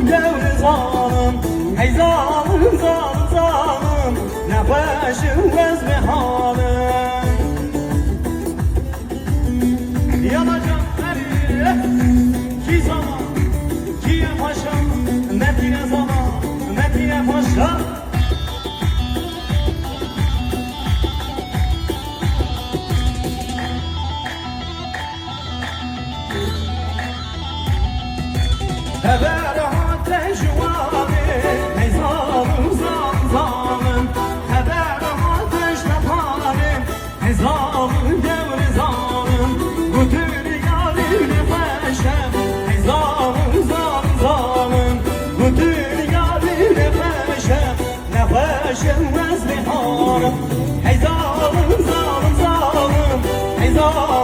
devri zalim. Ey zalim zalim zalim, ne peşin vezmi halim. Yanacağım her ki zaman, kiye paşa, ne tine zaman, ne tine paşa. Haber ateş varı, ey zalim zalim zalim. Haber ateş naparı, ey zalim devri zalim. Bütün yarim peşe, ey zalim zalim zalim. Bütün yarim peşe, ne peşin vezmi harim. Ey zalim zalim zalim, ey zalim.